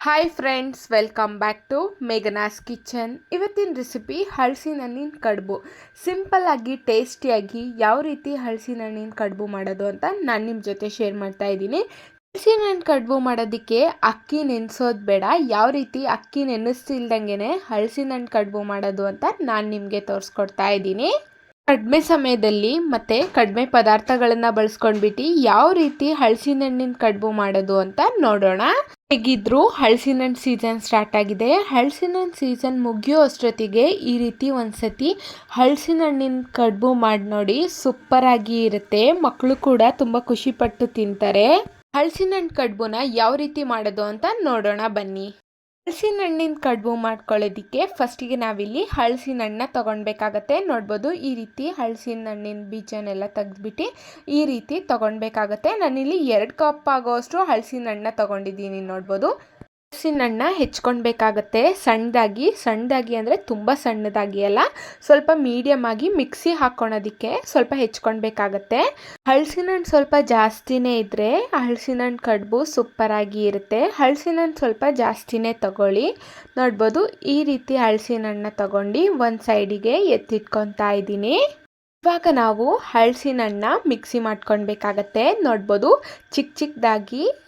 Hi friends, welcome back to Meghana's kitchen. ಇವತ್ತಿನ recipe ಹಲಸಿನ ಹಣ್ಣಿನ ಕಡುಬು. ಸಿಂಪಲ್ಲಾಗಿ ಟೇಸ್ಟಿಯಾಗಿ ಯಾವ ರೀತಿ ಹಲಸಿನ ಹಣ್ಣಿನ ಕಡುಬು ಮಾಡೋದು ಅಂತ ನಾನು ನಿಮ್ಮ ಜೊತೆ ಶೇರ್ ಮಾಡ್ತಾ ಇದ್ದೀನಿ. ಹಲಸಿನ ಹಣ್ಣು ಕಡುಬು ಮಾಡೋದಕ್ಕೆ ಅಕ್ಕಿ ನೆನೆಸೋದು ಬೇಡ. ಯಾವ ರೀತಿ ಅಕ್ಕಿ ನೆನೆಸ್ತಿಲ್ದಂಗೆ ಹಲಸಿನ ಹಣ್ಣು ಕಡುಬು ಮಾಡೋದು ಅಂತ ನಾನು ನಿಮಗೆ ತೋರಿಸ್ಕೊಡ್ತಾ ಇದ್ದೀನಿ. ಕಡಿಮೆ ಸಮಯದಲ್ಲಿ ಮತ್ತು ಕಡಿಮೆ ಪದಾರ್ಥಗಳನ್ನು ಬಳಸ್ಕೊಂಡ್ಬಿಟ್ಟು ಯಾವ ರೀತಿ ಹಲಸಿನ ಹಣ್ಣಿನ ಕಡುಬು ಮಾಡೋದು ಅಂತ ನೋಡೋಣ. ಹೇಗಿದ್ರು ಹಲಸಿನ ಹಣ್ಣು ಸೀಸನ್ ಸ್ಟಾರ್ಟ್ ಆಗಿದೆ. ಹಲಸಿನ ಹಣ್ಣು ಸೀಸನ್ ಮುಗಿಯೋ ಅಷ್ಟೊತ್ತಿಗೆ ಈ ರೀತಿ ಒಂದ್ಸತಿ ಹಲಸಿನ ಹಣ್ಣಿನ ಕಡುಬು ಮಾಡಿ ನೋಡಿ, ಸೂಪರಾಗಿ ಇರುತ್ತೆ. ಮಕ್ಕಳು ಕೂಡ ತುಂಬ ಖುಷಿಪಟ್ಟು ತಿಂತಾರೆ. ಹಲಸಿನ ಹಣ್ಣು ಕಡುಬುನ ಯಾವ ರೀತಿ ಮಾಡೋದು ಅಂತ ನೋಡೋಣ ಬನ್ನಿ. ಹಲಸಿನ ಹಣ್ಣಿನ ಕಡುಬು ಮಾಡ್ಕೊಳ್ಳೋದಕ್ಕೆ ಫಸ್ಟಿಗೆ ನಾವಿಲ್ಲಿ ಹಲಸಿನ ಹಣ್ಣನ್ನ ತೊಗೊಳ್ಬೇಕಾಗತ್ತೆ. ನೋಡ್ಬೋದು, ಈ ರೀತಿ ಹಲಸಿನ ಹಣ್ಣಿನ ಬೀಜನೆಲ್ಲ ತೆಗೆದ್ಬಿಟ್ಟು ಈ ರೀತಿ ತೊಗೊಳ್ಬೇಕಾಗತ್ತೆ. ನಾನಿಲ್ಲಿ 2 ಕಪ್ ಆಗೋಷ್ಟು ಹಲಸಿನ ಹಣ್ಣನ್ನ ತೊಗೊಂಡಿದ್ದೀನಿ. ನೋಡ್ಬೋದು, ಹಲಸಿನ ಹಣ್ಣನ್ನ ಹೆಚ್ಕೊಳ್ಬೇಕಾಗತ್ತೆ. ಸಣ್ಣದಾಗಿ ಅಂದರೆ ತುಂಬ ಸಣ್ಣದಾಗಿ ಅಲ್ಲ, ಸ್ವಲ್ಪ ಮೀಡಿಯಮ್ ಆಗಿ ಮಿಕ್ಸಿ ಹಾಕ್ಕೊಳೋದಕ್ಕೆ ಸ್ವಲ್ಪ ಹೆಚ್ಕೊಳ್ಬೇಕಾಗತ್ತೆ. ಹಲಸಿನ ಹಣ್ಣು ಸ್ವಲ್ಪ ಜಾಸ್ತಿನೇ ಇದ್ದರೆ ಹಲಸಿನ ಹಣ್ಣು ಕಡುಬು ಸೂಪರಾಗಿ ಇರುತ್ತೆ. ಹಲಸಿನ ಹಣ್ಣು ಸ್ವಲ್ಪ ಜಾಸ್ತಿನೇ ತಗೊಳ್ಳಿ. ನೋಡ್ಬೋದು, ಈ ರೀತಿ ಹಲಸಿನ ಹಣ್ಣನ್ನ ತಗೊಂಡು ಒಂದು ಸೈಡಿಗೆ ಎತ್ತಿಟ್ಕೊತಾ ಇದ್ದೀನಿ. ಇವಾಗ ನಾವು ಹಲಸಿನ ಹಣ್ಣನ್ನ ಮಿಕ್ಸಿ ಮಾಡ್ಕೊಳ್ಬೇಕಾಗತ್ತೆ. ನೋಡ್ಬೋದು,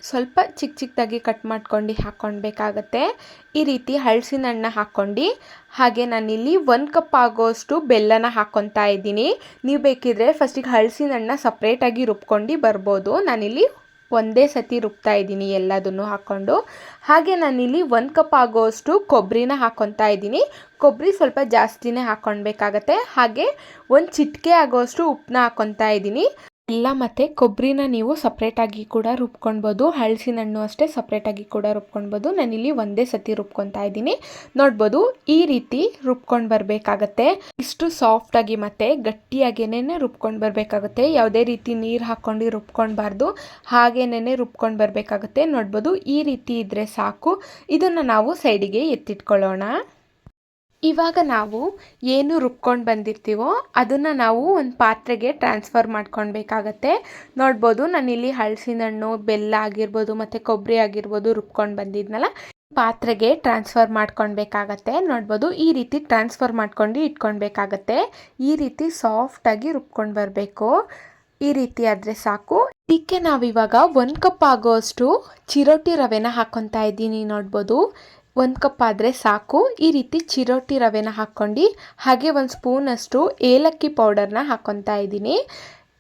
ಸ್ವಲ್ಪ ಚಿಕ್ಕದಾಗಿ ಕಟ್ ಮಾಡ್ಕೊಂಡು ಹಾಕ್ಕೊಳ್ಬೇಕಾಗತ್ತೆ. ಈ ರೀತಿ ಹಲಸಿನ ಹಣ್ಣನ್ನ ಹಾಕ್ಕೊಂಡು ಹಾಗೆ ನಾನಿಲ್ಲಿ 1 ಕಪ್ ಆಗೋಷ್ಟು ಬೆಲ್ಲನ ಹಾಕ್ಕೊತಾ ಇದ್ದೀನಿ. ನೀವು ಬೇಕಿದ್ರೆ ಫಸ್ಟಿಗೆ ಹಲಸಿನ ಹಣ್ಣನ್ನ ಸಪ್ರೇಟಾಗಿ ರುಬ್ಕೊಂಡು ಬರ್ಬೋದು. ನಾನಿಲ್ಲಿ ಒಂದೇ ಸತಿ ರುಬ್ತಾ ಇದ್ದೀನಿ ಎಲ್ಲದನ್ನು ಹಾಕ್ಕೊಂಡು. ಹಾಗೆ ನಾನಿಲ್ಲಿ 1 ಕಪ್ ಆಗೋಷ್ಟು ಕೊಬ್ಬರಿನ ಹಾಕ್ಕೊತಾ ಇದ್ದೀನಿ. ಕೊಬ್ಬರಿ ಸ್ವಲ್ಪ ಜಾಸ್ತಿನೇ ಹಾಕ್ಕೊಳ್ಬೇಕಾಗತ್ತೆ. ಹಾಗೆ 1 ಚಿಟಿಕೆ ಆಗೋಷ್ಟು ಉಪ್ಪನ್ನ ಹಾಕ್ಕೊತಾ ಇದ್ದೀನಿ. ಎಲ್ಲ ಮತ್ತು ಕೊಬ್ಬರಿನ ನೀವು ಸಪ್ರೇಟಾಗಿ ಕೂಡ ರುಬ್ಕೊಳ್ಬೋದು. ಹಲಸಿನ ಹಣ್ಣು ಅಷ್ಟೇ ಸಪ್ರೇಟಾಗಿ ಕೂಡ ರುಬ್ಕೊಳ್ಬೋದು. ನಾನಿಲ್ಲಿ ಒಂದೇ ಸತಿ ರುಬ್ಕೊತಾ ಇದ್ದೀನಿ. ನೋಡ್ಬೋದು, ಈ ರೀತಿ ರುಬ್ಕೊಂಡು ಬರಬೇಕಾಗತ್ತೆ. ಇಷ್ಟು ಸಾಫ್ಟಾಗಿ ಮತ್ತು ಗಟ್ಟಿಯಾಗೇನೆ ರುಬ್ಕೊಂಡು ಬರಬೇಕಾಗುತ್ತೆ. ಯಾವುದೇ ರೀತಿ ನೀರು ಹಾಕ್ಕೊಂಡು ರುಬ್ಕೊಳ್ಬಾರ್ದು, ಹಾಗೇನೆ ರುಬ್ಕೊಂಡು ಬರಬೇಕಾಗುತ್ತೆ. ನೋಡ್ಬೋದು, ಈ ರೀತಿ ಇದ್ದರೆ ಸಾಕು. ಇದನ್ನು ನಾವು ಸೈಡಿಗೆ ಎತ್ತಿಟ್ಕೊಳ್ಳೋಣ. ಇವಾಗ ನಾವು ಏನು ರುಬ್ಕೊಂಡು ಬಂದಿರ್ತೀವೋ ಅದನ್ನು ನಾವು ಒಂದು ಪಾತ್ರೆಗೆ ಟ್ರಾನ್ಸ್ಫರ್ ಮಾಡ್ಕೊಳ್ಬೇಕಾಗತ್ತೆ. ನೋಡ್ಬೋದು, ನಾನಿಲ್ಲಿ ಹಲಸಿನ ಹಣ್ಣು, ಬೆಲ್ಲ ಆಗಿರ್ಬೋದು ಮತ್ತು ಕೊಬ್ಬರಿ ಆಗಿರ್ಬೋದು ರುಬ್ಕೊಂಡು ಬಂದಿದ್ನಲ್ಲ, ಪಾತ್ರೆಗೆ ಟ್ರಾನ್ಸ್ಫರ್ ಮಾಡ್ಕೊಳ್ಬೇಕಾಗತ್ತೆ. ನೋಡ್ಬೋದು, ಈ ರೀತಿ ಟ್ರಾನ್ಸ್ಫರ್ ಮಾಡ್ಕೊಂಡು ಇಟ್ಕೊಳ್ಬೇಕಾಗತ್ತೆ. ಈ ರೀತಿ ಸಾಫ್ಟಾಗಿ ರುಬ್ಕೊಂಡು ಬರಬೇಕು. ಈ ರೀತಿ ಆದರೆ ಸಾಕು. ಇದಕ್ಕೆ ನಾವಿವಾಗ 1 ಕಪ್ ಆಗೋಷ್ಟು ಚಿರೋಟಿ ರವೆನ ಹಾಕ್ಕೊತಾ ಇದ್ದೀನಿ. ನೋಡ್ಬೋದು, 1 ಕಪ್ ಆದರೆ ಸಾಕು. ಈ ರೀತಿ ಚಿರೋಟಿ ರವೆನ ಹಾಕ್ಕೊಂಡು ಹಾಗೆ 1 ಸ್ಪೂನಷ್ಟು ಏಲಕ್ಕಿ ಪೌಡರ್ನ ಹಾಕ್ಕೊತಾ ಇದ್ದೀನಿ.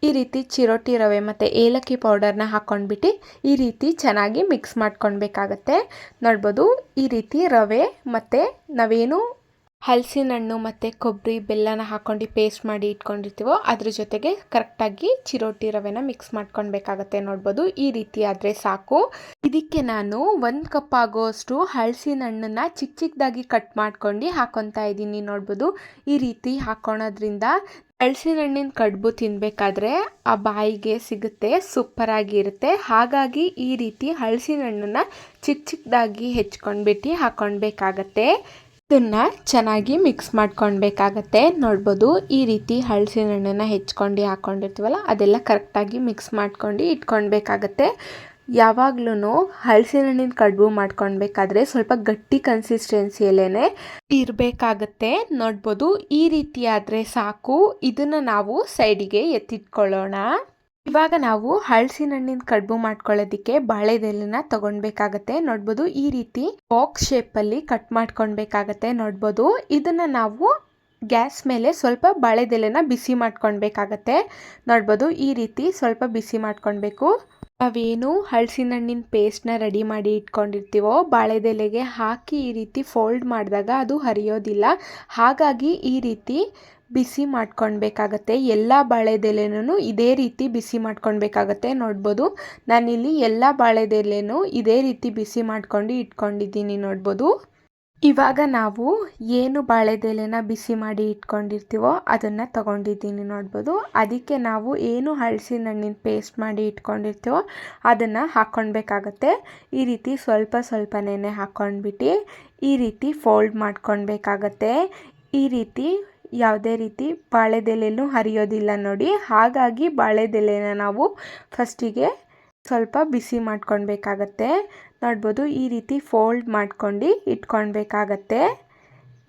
ಈ ರೀತಿ ಚಿರೋಟಿ ರವೆ ಮತ್ತು ಏಲಕ್ಕಿ ಪೌಡರ್ನ ಹಾಕ್ಕೊಂಡ್ಬಿಟ್ಟು ಈ ರೀತಿ ಚೆನ್ನಾಗಿ ಮಿಕ್ಸ್ ಮಾಡ್ಕೊಳ್ಬೇಕಾಗತ್ತೆ. ನೋಡ್ಬೋದು, ಈ ರೀತಿ ರವೆ ಮತ್ತು ನಾವೇನು ಹಲಸಿನ ಹಣ್ಣು ಮತ್ತು ಕೊಬ್ಬರಿ ಬೆಲ್ಲನ ಹಾಕ್ಕೊಂಡು ಪೇಸ್ಟ್ ಮಾಡಿ ಇಟ್ಕೊಂಡಿರ್ತೀವೋ ಅದ್ರ ಜೊತೆಗೆ ಕರೆಕ್ಟಾಗಿ ಚಿರೋಟಿ ರವೆನ ಮಿಕ್ಸ್ ಮಾಡ್ಕೊಳ್ಬೇಕಾಗತ್ತೆ. ನೋಡ್ಬೋದು, ಈ ರೀತಿ ಆದರೆ ಸಾಕು. ಇದಕ್ಕೆ ನಾನು 1 ಕಪ್ ಆಗೋಷ್ಟು ಹಲಸಿನ ಹಣ್ಣನ್ನು ಚಿಕ್ಕದಾಗಿ ಕಟ್ ಮಾಡ್ಕೊಂಡು ಹಾಕ್ಕೊತಾ ಇದ್ದೀನಿ. ನೋಡ್ಬೋದು, ಈ ರೀತಿ ಹಾಕ್ಕೊಳೋದ್ರಿಂದ ಹಲಸಿನ ಹಣ್ಣಿನ ಕಡುಬು ತಿನ್ನಬೇಕಾದ್ರೆ ಆ ಬಾಯಿಗೆ ಸಿಗುತ್ತೆ, ಸೂಪರಾಗಿರುತ್ತೆ. ಹಾಗಾಗಿ ಈ ರೀತಿ ಹಲಸಿನ ಹಣ್ಣನ್ನು ಚಿಕ್ಕದಾಗಿ ಹೆಚ್ಕೊಂಡ್ಬಿಟ್ಟು ಹಾಕ್ಕೊಳ್ಬೇಕಾಗತ್ತೆ. ಇದನ್ನು ಚೆನ್ನಾಗಿ ಮಿಕ್ಸ್ ಮಾಡ್ಕೊಳ್ಬೇಕಾಗತ್ತೆ. ನೋಡ್ಬೋದು, ಈ ರೀತಿ ಹಲಸಿನ ಹಣ್ಣನ್ನು ಹೆಚ್ಕೊಂಡು ಹಾಕ್ಕೊಂಡಿರ್ತೀವಲ್ಲ ಅದೆಲ್ಲ ಕರೆಕ್ಟಾಗಿ ಮಿಕ್ಸ್ ಮಾಡ್ಕೊಂಡು ಇಟ್ಕೊಳ್ಬೇಕಾಗತ್ತೆ. ಯಾವಾಗ್ಲೂ ಹಲಸಿನ ಹಣ್ಣಿನ ಕಡುಬು ಮಾಡ್ಕೊಳ್ಬೇಕಾದ್ರೆ ಸ್ವಲ್ಪ ಗಟ್ಟಿ ಕನ್ಸಿಸ್ಟೆನ್ಸಿಯಲ್ಲೇ ಇರಬೇಕಾಗತ್ತೆ. ನೋಡ್ಬೋದು, ಈ ರೀತಿ ಆದರೆ ಸಾಕು. ಇದನ್ನು ನಾವು ಸೈಡಿಗೆ ಎತ್ತಿಟ್ಕೊಳ್ಳೋಣ. ಇವಾಗ ನಾವು ಹಲಸಿನ ಹಣ್ಣಿನ ಕಡುಬು ಮಾಡ್ಕೊಳ್ಳೋದಕ್ಕೆ ಬಾಳೆದೆಲೆನ ತಗೊಳ್ಬೇಕಾಗತ್ತೆ. ನೋಡ್ಬೋದು, ಈ ರೀತಿ ಬಾಕ್ಸ್ ಶೇಪಲ್ಲಿ ಕಟ್ ಮಾಡ್ಕೊಳ್ಬೇಕಾಗತ್ತೆ. ನೋಡ್ಬೋದು, ಇದನ್ನು ನಾವು ಗ್ಯಾಸ್ ಮೇಲೆ ಸ್ವಲ್ಪ ಬಾಳೆದೆಲೆನ ಬಿಸಿ ಮಾಡ್ಕೊಳ್ಬೇಕಾಗತ್ತೆ. ನೋಡ್ಬೋದು, ಈ ರೀತಿ ಸ್ವಲ್ಪ ಬಿಸಿ ಮಾಡ್ಕೊಳ್ಬೇಕು. ನಾವೇನು ಹಲಸಿನ ಹಣ್ಣಿನ ಪೇಸ್ಟ್ನ ರೆಡಿ ಮಾಡಿ ಇಟ್ಕೊಂಡಿರ್ತೀವೋ ಬಾಳೆದೆಲೆಗೆ ಹಾಕಿ ಈ ರೀತಿ ಫೋಲ್ಡ್ ಮಾಡಿದಾಗ ಅದು ಹರಿಯೋದಿಲ್ಲ. ಹಾಗಾಗಿ ಈ ರೀತಿ ಬಿಸಿ ಮಾಡ್ಕೊಳ್ಬೇಕಾಗತ್ತೆ. ಎಲ್ಲ ಬಾಳೆದೆಲೆನೂ ಇದೇ ರೀತಿ ಬಿಸಿ ಮಾಡ್ಕೊಳ್ಬೇಕಾಗತ್ತೆ. ನೋಡ್ಬೋದು, ನಾನಿಲ್ಲಿ ಎಲ್ಲ ಬಾಳೆದೆಲೆನೂ ಇದೇ ರೀತಿ ಬಿಸಿ ಮಾಡ್ಕೊಂಡು ಇಟ್ಕೊಂಡಿದ್ದೀನಿ. ನೋಡ್ಬೋದು, ಇವಾಗ ನಾವು ಏನು ಬಾಳೆದೆಲೆನ ಬಿಸಿ ಮಾಡಿ ಇಟ್ಕೊಂಡಿರ್ತೀವೋ ಅದನ್ನು ತಗೊಂಡಿದ್ದೀನಿ. ನೋಡ್ಬೋದು, ಅದಕ್ಕೆ ನಾವು ಏನು ಹಲಸಿನ ಹಣ್ಣಿನ ಪೇಸ್ಟ್ ಮಾಡಿ ಇಟ್ಕೊಂಡಿರ್ತೀವೋ ಅದನ್ನು ಹಾಕ್ಕೊಳ್ಬೇಕಾಗತ್ತೆ. ಈ ರೀತಿ ಸ್ವಲ್ಪನೇ ಹಾಕ್ಕೊಂಡ್ಬಿಟ್ಟು ಈ ರೀತಿ ಫೋಲ್ಡ್ ಮಾಡ್ಕೊಳ್ಬೇಕಾಗತ್ತೆ. ಈ ರೀತಿ ಯಾವುದೇ ರೀತಿ ಬಾಳೆದೆಲೆನೂ ಹರಿಯೋದಿಲ್ಲ ನೋಡಿ. ಹಾಗಾಗಿ ಬಾಳೆದೆಲೆನ ನಾವು ಫಸ್ಟಿಗೆ ಸ್ವಲ್ಪ ಬಿಸಿ ಮಾಡ್ಕೊಳ್ಬೇಕಾಗತ್ತೆ. ನೋಡ್ಬೋದು ಈ ರೀತಿ ಫೋಲ್ಡ್ ಮಾಡ್ಕೊಂಡು ಇಟ್ಕೊಳ್ಬೇಕಾಗತ್ತೆ.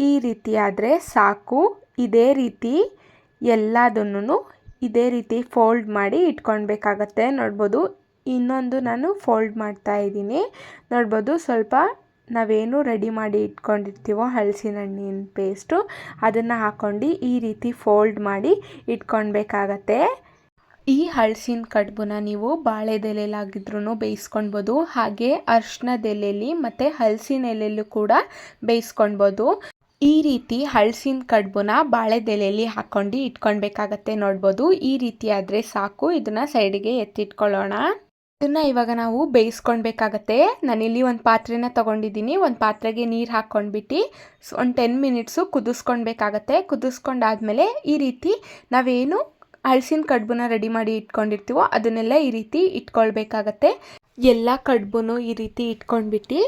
ಈ ರೀತಿ ಆದರೆ ಸಾಕು. ಇದೇ ರೀತಿ ಎಲ್ಲದನ್ನು ಇದೇ ರೀತಿ ಫೋಲ್ಡ್ ಮಾಡಿ ಇಟ್ಕೊಳ್ಬೇಕಾಗತ್ತೆ. ನೋಡ್ಬೋದು ಇನ್ನೊಂದು ನಾನು ಫೋಲ್ಡ್ ಮಾಡ್ತಾ ಇದ್ದೀನಿ. ನೋಡ್ಬೋದು ಸ್ವಲ್ಪ ನಾವೇನು ರೆಡಿ ಮಾಡಿ ಇಟ್ಕೊಂಡಿರ್ತೀವೋ ಹಲಸಿನ ಹಣ್ಣಿನ ಪೇಸ್ಟು ಅದನ್ನು ಹಾಕ್ಕೊಂಡು ಈ ರೀತಿ ಫೋಲ್ಡ್ ಮಾಡಿ ಇಟ್ಕೊಳ್ಬೇಕಾಗತ್ತೆ. ಈ ಹಲಸಿನ ಕಡುಬನ್ನ ನೀವು ಬಾಳೆದೆಲೆಲಾಗಿದ್ರೂ ಬೇಯಿಸ್ಕೊಳ್ಬೋದು, ಹಾಗೆ ಅರಿಶಿಣದ ಎಲೆಯಲ್ಲಿ ಮತ್ತು ಹಲಸಿನ ಎಲೆಯಲ್ಲೂ ಕೂಡ ಬೇಯಿಸ್ಕೊಳ್ಬೋದು. ಈ ರೀತಿ ಹಲಸಿನ ಕಡುಬನ್ನ ಬಾಳೆದೆಲೆಯಲ್ಲಿ ಹಾಕ್ಕೊಂಡು ಇಟ್ಕೊಳ್ಬೇಕಾಗತ್ತೆ. ನೋಡ್ಬೋದು ಈ ರೀತಿ ಆದರೆ ಸಾಕು. ಇದನ್ನು ಸೈಡಿಗೆ ಎತ್ತಿಟ್ಕೊಳ್ಳೋಣ. ಇದನ್ನು ಇವಾಗ ನಾವು ಬೇಯಿಸ್ಕೊಳ್ಬೇಕಾಗತ್ತೆ. ನಾನಿಲ್ಲಿ ಒಂದು ಪಾತ್ರೆನ ತೊಗೊಂಡಿದ್ದೀನಿ. ಒಂದು ಪಾತ್ರೆಗೆ ನೀರು ಹಾಕ್ಕೊಂಡ್ಬಿಟ್ಟು ಒಂದು 10 ಮಿನಿಟ್ಸು ಕುದಿಸ್ಕೊಳ್ಬೇಕಾಗತ್ತೆ. ಕುದಿಸ್ಕೊಂಡಾದ್ಮೇಲೆ ಈ ರೀತಿ ನಾವೇನು ಹಲಸಿನ ಕಡುಬನ್ನ ರೆಡಿ ಮಾಡಿ ಇಟ್ಕೊಂಡಿರ್ತೀವೋ ಅದನ್ನೆಲ್ಲ ಈ ರೀತಿ ಇಟ್ಕೊಳ್ಬೇಕಾಗತ್ತೆ. ಎಲ್ಲ ಕಡುಬನ್ನು ಈ ರೀತಿ ಇಟ್ಕೊಂಡ್ಬಿಟ್ಟು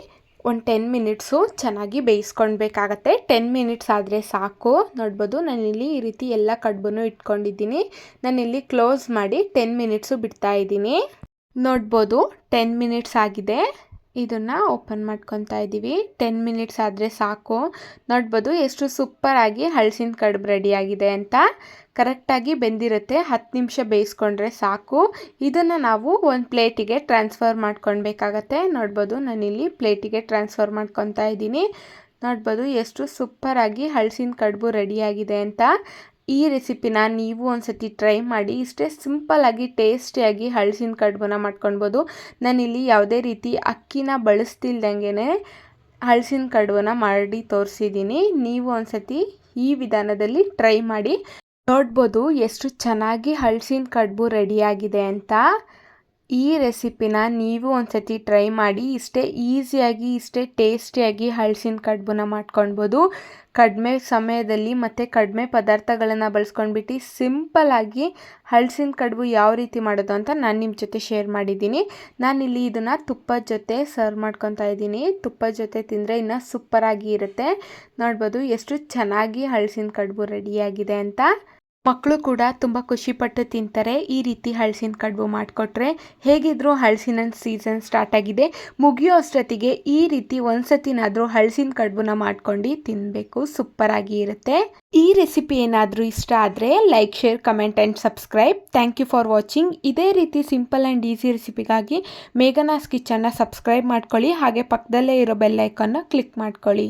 ಒಂದು 10 ಮಿನಿಟ್ಸು ಚೆನ್ನಾಗಿ ಬೇಯಿಸ್ಕೊಳ್ಬೇಕಾಗತ್ತೆ. 10 ಮಿನಿಟ್ಸ್ ಆದರೆ ಸಾಕು. ನೋಡ್ಬೋದು ನಾನಿಲ್ಲಿ ಈ ರೀತಿ ಎಲ್ಲ ಕಡುಬನ್ನು ಇಟ್ಕೊಂಡಿದ್ದೀನಿ. ನಾನಿಲ್ಲಿ ಕ್ಲೋಸ್ ಮಾಡಿ 10 ಮಿನಿಟ್ಸು ಬಿಡ್ತಾ ಇದ್ದೀನಿ. ನೋಡ್ಬೋದು 10 ಮಿನಿಟ್ಸ್ ಆಗಿದೆ. ಇದನ್ನು ಓಪನ್ ಮಾಡ್ಕೊತಾ ಇದ್ದೀವಿ. 10 ಮಿನಿಟ್ಸ್ ಆದರೆ ಸಾಕು. ನೋಡ್ಬೋದು ಎಷ್ಟು ಸೂಪರಾಗಿ ಹಲಸಿನ ಕಡುಬು ರೆಡಿಯಾಗಿದೆ ಅಂತ. ಕರೆಕ್ಟಾಗಿ ಬೆಂದಿರುತ್ತೆ. 10 ನಿಮಿಷ ಬೇಯಿಸ್ಕೊಂಡ್ರೆ ಸಾಕು. ಇದನ್ನು ನಾವು ಒಂದು ಪ್ಲೇಟಿಗೆ ಟ್ರಾನ್ಸ್ಫರ್ ಮಾಡ್ಕೊಳ್ಬೇಕಾಗತ್ತೆ. ನೋಡ್ಬೋದು ನಾನಿಲ್ಲಿ ಪ್ಲೇಟಿಗೆ ಟ್ರಾನ್ಸ್ಫರ್ ಮಾಡ್ಕೊತಾ ಇದ್ದೀನಿ. ನೋಡ್ಬೋದು ಎಷ್ಟು ಸೂಪರಾಗಿ ಹಲಸಿನ ಕಡುಬು ರೆಡಿಯಾಗಿದೆ ಅಂತ. ಈ ರೆಸಿಪಿನ ನೀವು ಒಂದ್ಸತಿ ಟ್ರೈ ಮಾಡಿ. ಇಷ್ಟೇ ಸಿಂಪಲ್ಲಾಗಿ ಟೇಸ್ಟಿಯಾಗಿ ಹಲಸಿನ ಕಡುಬನ್ನ ಮಾಡ್ಕೊಳ್ಬೋದು. ನಾನಿಲ್ಲಿ ಯಾವುದೇ ರೀತಿ ಅಕ್ಕಿನ ಬಳಸ್ತಿಲ್ದಂಗೆ ಹಲಸಿನ ಕಡುಬನ್ನ ಮಾಡಿ ತೋರಿಸಿದ್ದೀನಿ. ನೀವು ಒಂದ್ಸತಿ ಈ ವಿಧಾನದಲ್ಲಿ ಟ್ರೈ ಮಾಡಿ. ನೋಡ್ಬೋದು ಎಷ್ಟು ಚೆನ್ನಾಗಿ ಹಲಸಿನ ಕಡುಬು ರೆಡಿಯಾಗಿದೆ ಅಂತ. ಈ ರೆಸಿಪಿನ ನೀವು ಒಂದ್ಸತಿ ಟ್ರೈ ಮಾಡಿ. ಇಷ್ಟೇ ಈಸಿಯಾಗಿ ಇಷ್ಟೇ ಟೇಸ್ಟಿಯಾಗಿ ಹಲಸಿನ ಕಡುಬನ್ನ ಮಾಡ್ಕೊಳ್ಬೋದು. ಕಡಿಮೆ ಸಮಯದಲ್ಲಿ ಮತ್ತು ಕಡಿಮೆ ಪದಾರ್ಥಗಳನ್ನು ಬಳಸ್ಕೊಂಡ್ಬಿಟ್ಟು ಸಿಂಪಲ್ಲಾಗಿ ಹಲಸಿನ ಕಡುಬು ಯಾವ ರೀತಿ ಮಾಡೋದು ಅಂತ ನಾನು ನಿಮ್ಮ ಜೊತೆ ಶೇರ್ ಮಾಡಿದ್ದೀನಿ. ನಾನಿಲ್ಲಿ ಇದನ್ನು ತುಪ್ಪದ ಜೊತೆ ಸರ್ವ್ ಮಾಡ್ಕೊತಾ ಇದ್ದೀನಿ. ತುಪ್ಪದ ಜೊತೆ ತಿಂದರೆ ಇನ್ನೂ ಸೂಪರಾಗಿ ಇರುತ್ತೆ. ನೋಡ್ಬೋದು ಎಷ್ಟು ಚೆನ್ನಾಗಿ ಹಲಸಿನ ಕಡುಬು ರೆಡಿಯಾಗಿದೆ ಅಂತ. ಮಕ್ಕಳು ಕೂಡ ತುಂಬ ಖುಷಿಪಟ್ಟು ತಿಂತಾರೆ ಈ ರೀತಿ ಹಲಸಿನ ಕಡುಬು ಮಾಡಿಕೊಟ್ರೆ. ಹೇಗಿದ್ದರೂ ಹಲಸಿನ ಸೀಸನ್ ಸ್ಟಾರ್ಟ್ ಆಗಿದೆ. ಮುಗಿಯೋ ಅಷ್ಟೊತ್ತಿಗೆ ಈ ರೀತಿ ಒಂದ್ಸತಿನಾದರೂ ಹಲಸಿನ ಕಡುಬನ್ನ ಮಾಡ್ಕೊಂಡು ತಿನ್ನಬೇಕು. ಸೂಪರಾಗಿ ಇರುತ್ತೆ. ಈ ರೆಸಿಪಿ ಏನಾದರೂ ಇಷ್ಟ ಆದರೆ like, share, comment and subscribe. Thank you for watching. ಇದೇ ರೀತಿ ಸಿಂಪಲ್ ಆ್ಯಂಡ್ ಈಸಿ ರೆಸಿಪಿಗಾಗಿ ಮೇಘನಾಸ್ ಕಿಚನ್ನ ಸಬ್ಸ್ಕ್ರೈಬ್ ಮಾಡ್ಕೊಳ್ಳಿ. ಹಾಗೆ ಪಕ್ಕದಲ್ಲೇ ಇರೋ ಬೆಲ್ ಐಕಾನ್ನ ಕ್ಲಿಕ್ ಮಾಡ್ಕೊಳ್ಳಿ.